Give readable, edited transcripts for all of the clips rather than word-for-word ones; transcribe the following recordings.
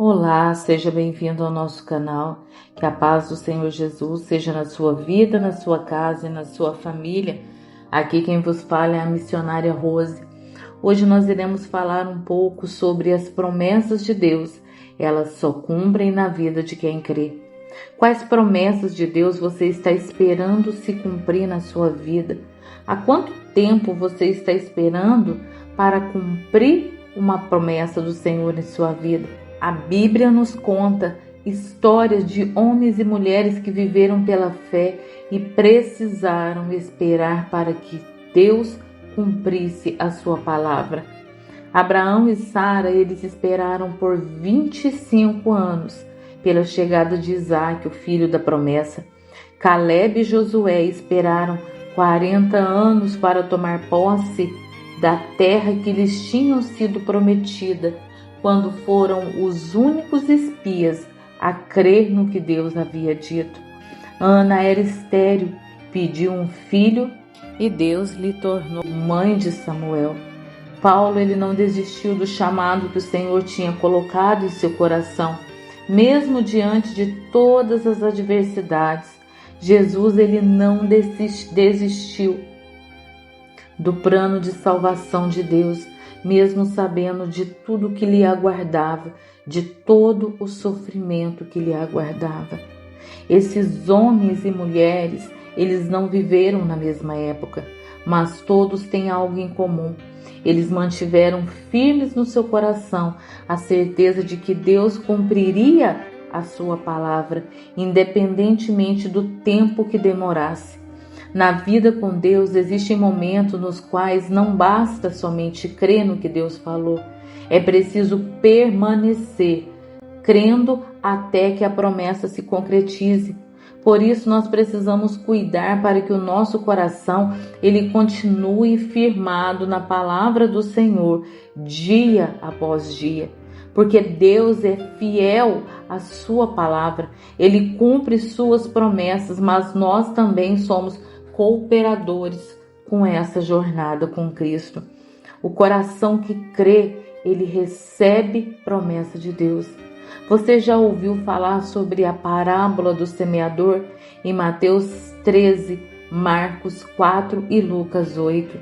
Olá, seja bem-vindo ao nosso canal. Que a paz do Senhor Jesus seja na sua vida, na sua casa e na sua família. Aqui quem vos fala é a missionária Rose. Hoje nós iremos falar um pouco sobre as promessas de Deus. Elas só cumprem na vida de quem crê. Quais promessas de Deus você está esperando se cumprir na sua vida? Há quanto tempo você está esperando para cumprir uma promessa do Senhor em sua vida? A Bíblia nos conta histórias de homens e mulheres que viveram pela fé e precisaram esperar para que Deus cumprisse a sua palavra. Abraão e Sara, eles esperaram por 25 anos pela chegada de Isaque, o filho da promessa. Caleb e Josué esperaram 40 anos para tomar posse da terra que lhes tinha sido prometida, quando foram os únicos espias a crer no que Deus havia dito. Ana era estéril, pediu um filho e Deus lhe tornou mãe de Samuel. Paulo, ele não desistiu do chamado que o Senhor tinha colocado em seu coração, mesmo diante de todas as adversidades. Jesus, ele não desistiu do plano de salvação de Deus, mesmo sabendo de tudo que lhe aguardava, de todo o sofrimento que lhe aguardava. Esses homens e mulheres, eles não viveram na mesma época, mas todos têm algo em comum. Eles mantiveram firmes no seu coração a certeza de que Deus cumpriria a sua palavra, independentemente do tempo que demorasse. Na vida com Deus existem momentos nos quais não basta somente crer no que Deus falou. É preciso permanecer crendo até que a promessa se concretize. Por isso nós precisamos cuidar para que o nosso coração ele continue firmado na palavra do Senhor dia após dia. Porque Deus é fiel à sua palavra. Ele cumpre suas promessas, mas nós também somos cooperadores com essa jornada com Cristo. O coração que crê, ele recebe promessa de Deus. Você já ouviu falar sobre a parábola do semeador em Mateus 13, Marcos 4 e Lucas 8?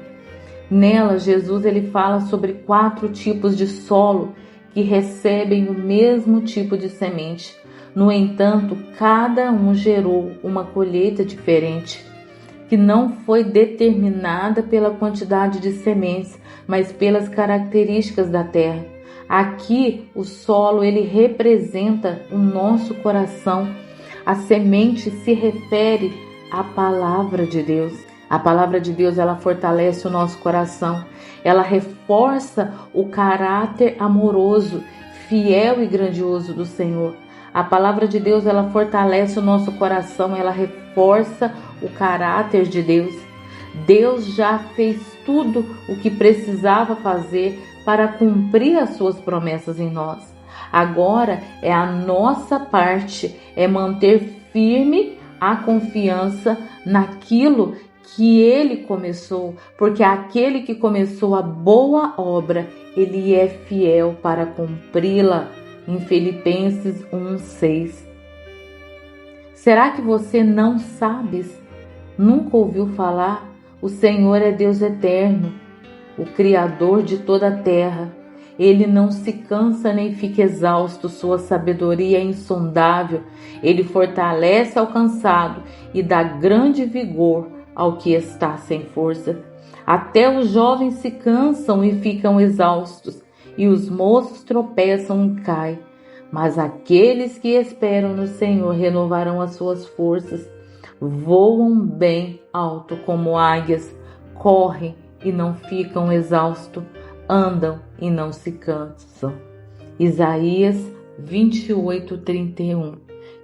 Nela, Jesus ele fala sobre 4 tipos de solo que recebem o mesmo tipo de semente. No entanto, cada um gerou uma colheita diferente, que não foi determinada pela quantidade de sementes, mas pelas características da terra. Aqui, o solo, ele representa o nosso coração. A semente se refere à palavra de Deus. A palavra de Deus, ela fortalece o nosso coração. Ela reforça o caráter amoroso, fiel e grandioso do Senhor. A palavra de Deus, ela fortalece o nosso coração, ela reforça o caráter de Deus. Deus já fez tudo o que precisava fazer para cumprir as suas promessas em nós. Agora é a nossa parte, é manter firme a confiança naquilo que Ele começou, porque aquele que começou a boa obra, Ele é fiel para cumpri-la. Em Filipenses 1:6. Será que você não sabe? Nunca ouviu falar? O Senhor é Deus eterno, o Criador de toda a terra. Ele não se cansa nem fica exausto, sua sabedoria é insondável. Ele fortalece ao cansado e dá grande vigor ao que está sem força. Até os jovens se cansam e ficam exaustos, e os moços tropeçam e caem. Mas aqueles que esperam no Senhor renovarão as suas forças, voam bem alto como águias, correm e não ficam exaustos, andam e não se cansam. Isaías 28:31.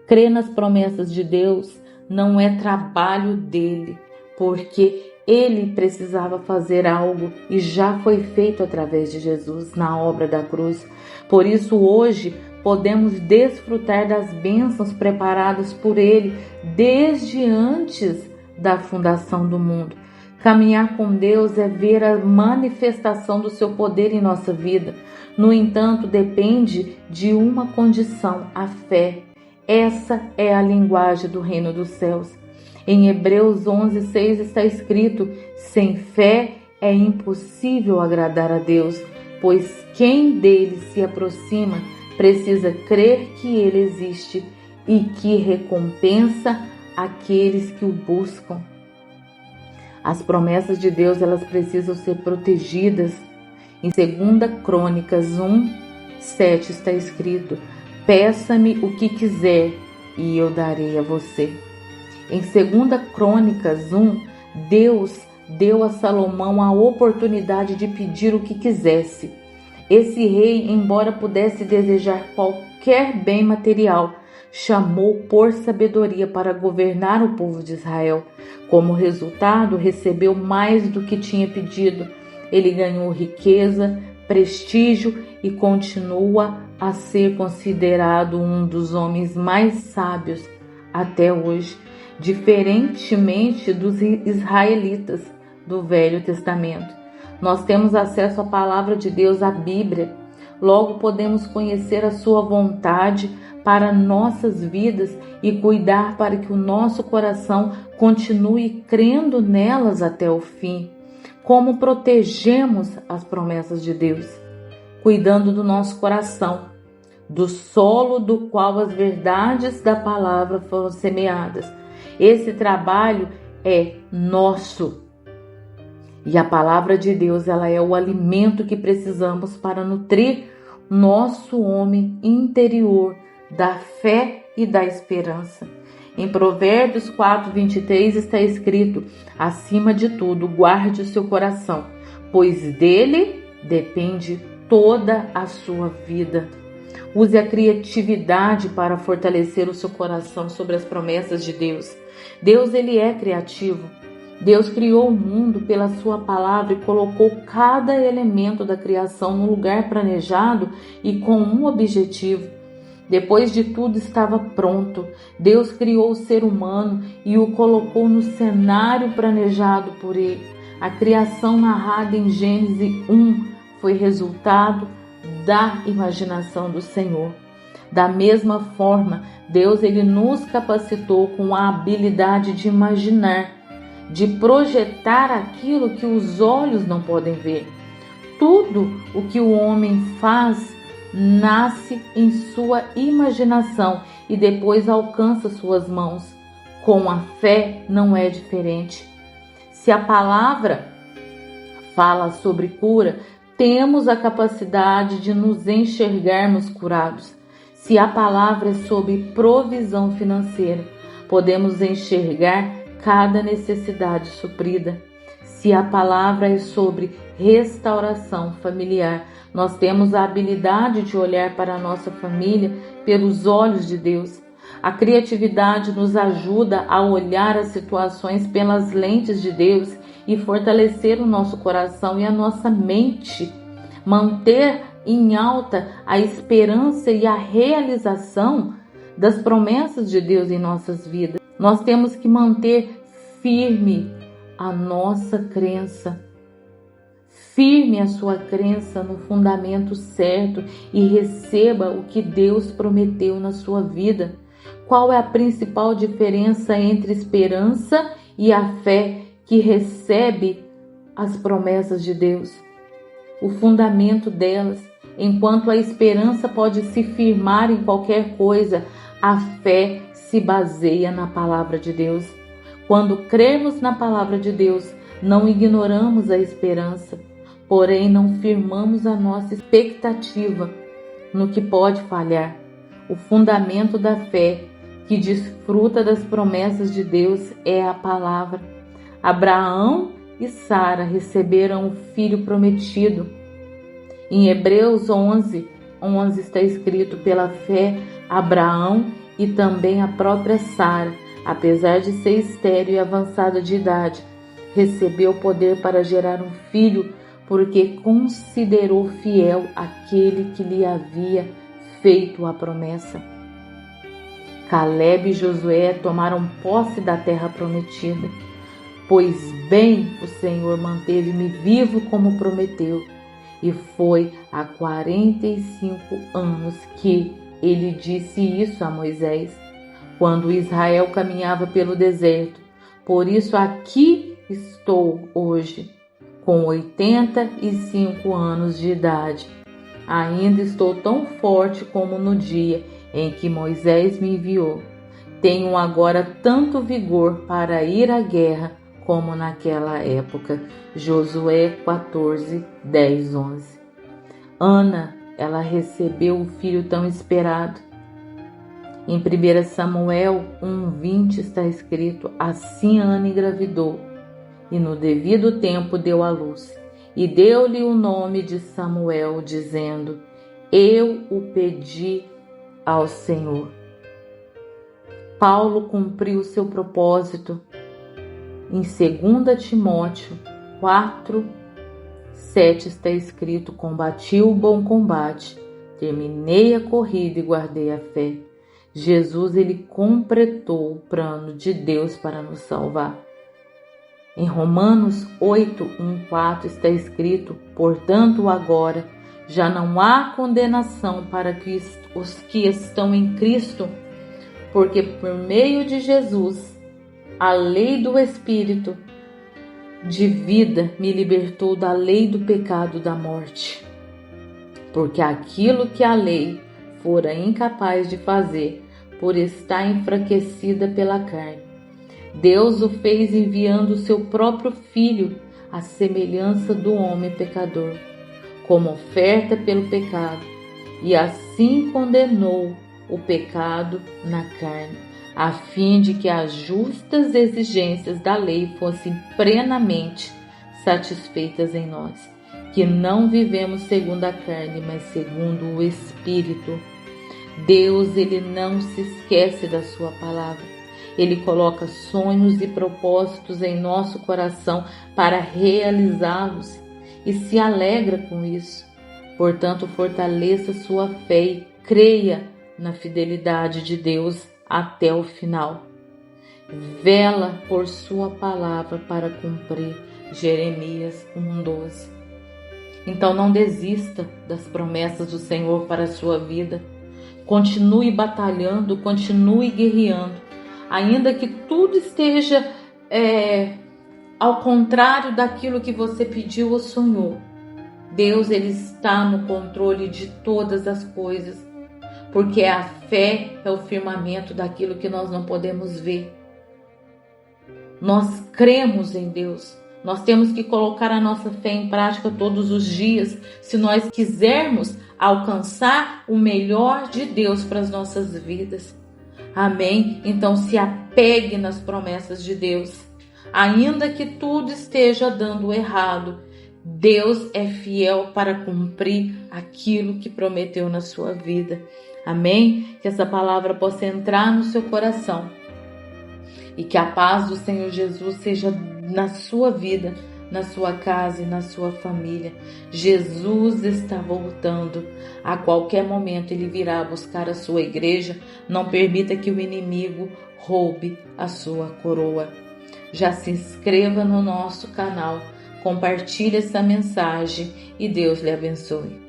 Crer nas promessas de Deus não é trabalho dele, porque ele precisava fazer algo e já foi feito através de Jesus na obra da cruz. Por isso hoje podemos desfrutar das bênçãos preparadas por ele desde antes da fundação do mundo. Caminhar com Deus é ver a manifestação do seu poder em nossa vida. No entanto, depende de uma condição, a fé. Essa é a linguagem do reino dos céus. Em Hebreus 11:6 está escrito: sem fé é impossível agradar a Deus, pois quem dele se aproxima precisa crer que ele existe e que recompensa aqueles que o buscam. As promessas de Deus, elas precisam ser protegidas. Em 2 Crônicas 1:7 está escrito: peça-me o que quiser e eu darei a você. Em 2 Crônicas 1, Deus deu a Salomão a oportunidade de pedir o que quisesse. Esse rei, embora pudesse desejar qualquer bem material, chamou por sabedoria para governar o povo de Israel. Como resultado, recebeu mais do que tinha pedido. Ele ganhou riqueza, prestígio e continua a ser considerado um dos homens mais sábios até hoje, diferentemente dos israelitas do Velho Testamento. Nós temos acesso à palavra de Deus, à Bíblia. Logo podemos conhecer a sua vontade para nossas vidas e cuidar para que o nosso coração continue crendo nelas até o fim. Como protegemos as promessas de Deus? Cuidando do nosso coração, do solo do qual as verdades da palavra foram semeadas. Esse trabalho é nosso. E a palavra de Deus, ela é o alimento que precisamos para nutrir nosso homem interior da fé e da esperança. Em Provérbios 4:23 está escrito: acima de tudo, guarde o seu coração, pois dele depende toda a sua vida. Use a criatividade para fortalecer o seu coração sobre as promessas de Deus. Deus, ele é criativo. Deus criou o mundo pela sua palavra e colocou cada elemento da criação no lugar planejado e com um objetivo. Depois de tudo estava pronto, Deus criou o ser humano e o colocou no cenário planejado por ele. A criação narrada em Gênesis 1 foi resultado da imaginação do Senhor. Da mesma forma, Deus, ele nos capacitou com a habilidade de imaginar, de projetar aquilo que os olhos não podem ver. Tudo o que o homem faz nasce em sua imaginação e depois alcança suas mãos. Com a fé não é diferente. Se a palavra fala sobre cura, temos a capacidade de nos enxergarmos curados. Se a palavra é sobre provisão financeira, podemos enxergar cada necessidade suprida. Se a palavra é sobre restauração familiar, nós temos a habilidade de olhar para a nossa família pelos olhos de Deus. A criatividade nos ajuda a olhar as situações pelas lentes de Deus e fortalecer o nosso coração e a nossa mente. Manter em alta a esperança e a realização das promessas de Deus em nossas vidas. Nós temos que manter firme a nossa crença. Firme a sua crença no fundamento certo e receba o que Deus prometeu na sua vida. Qual é a principal diferença entre esperança e a fé que recebe as promessas de Deus? O fundamento delas. Enquanto a esperança pode se firmar em qualquer coisa, a fé se baseia na palavra de Deus. Quando cremos na palavra de Deus, não ignoramos a esperança, porém não firmamos a nossa expectativa no que pode falhar. O fundamento da fé que desfruta das promessas de Deus é a palavra. Abraão e Sara receberam o filho prometido. Em Hebreus 11:11 está escrito: pela fé, Abraão e também a própria Sara, apesar de ser estéril e avançada de idade, recebeu poder para gerar um filho, porque considerou fiel aquele que lhe havia feito a promessa. Caleb e Josué tomaram posse da terra prometida. Pois bem, o Senhor manteve-me vivo como prometeu. E foi há 45 anos que ele disse isso a Moisés, quando Israel caminhava pelo deserto. Por isso aqui estou hoje, com 85 anos de idade. Ainda estou tão forte como no dia em que Moisés me enviou. Tenho agora tanto vigor para ir à guerra como naquela época. Josué 14, 10, 11. Ana, ela recebeu o filho tão esperado. Em 1 Samuel 1:20 está escrito: assim Ana engravidou, e no devido tempo deu à luz, e deu-lhe o nome de Samuel, dizendo: eu o pedi ao Senhor. Paulo cumpriu seu propósito. Em 2 Timóteo 4:7 está escrito: combati o bom combate, terminei a corrida e guardei a fé. Jesus, ele completou o plano de Deus para nos salvar. Em Romanos 8:1-4 está escrito: portanto, agora já não há condenação para os que estão em Cristo, porque por meio de Jesus, a lei do Espírito de vida me libertou da lei do pecado e da morte. Porque aquilo que a lei fora incapaz de fazer, por estar enfraquecida pela carne, Deus o fez enviando o seu próprio Filho, à semelhança do homem pecador, como oferta pelo pecado, e assim condenou o pecado na carne, a fim de que as justas exigências da lei fossem plenamente satisfeitas em nós, que não vivemos segundo a carne, mas segundo o Espírito. Deus, ele não se esquece da sua palavra. Ele coloca sonhos e propósitos em nosso coração para realizá-los e se alegra com isso. Portanto, fortaleça sua fé e creia na fidelidade de Deus até o final. Vela por sua palavra para cumprir. Jeremias 1:12. Então não desista das promessas do Senhor para a sua vida. Continue batalhando, continue guerreando. Ainda que tudo esteja ao contrário daquilo que você pediu ou sonhou, Deus, ele está no controle de todas as coisas, porque a fé é o firmamento daquilo que nós não podemos ver. Nós cremos em Deus. Nós temos que colocar a nossa fé em prática todos os dias, se nós quisermos alcançar o melhor de Deus para as nossas vidas. Amém? Então se apegue nas promessas de Deus. Ainda que tudo esteja dando errado, Deus é fiel para cumprir aquilo que prometeu na sua vida. Amém? Que essa palavra possa entrar no seu coração e que a paz do Senhor Jesus seja na sua vida, na sua casa e na sua família. Jesus está voltando. A qualquer momento ele virá buscar a sua igreja. Não permita que o inimigo roube a sua coroa. Já se inscreva no nosso canal, compartilhe essa mensagem e Deus lhe abençoe.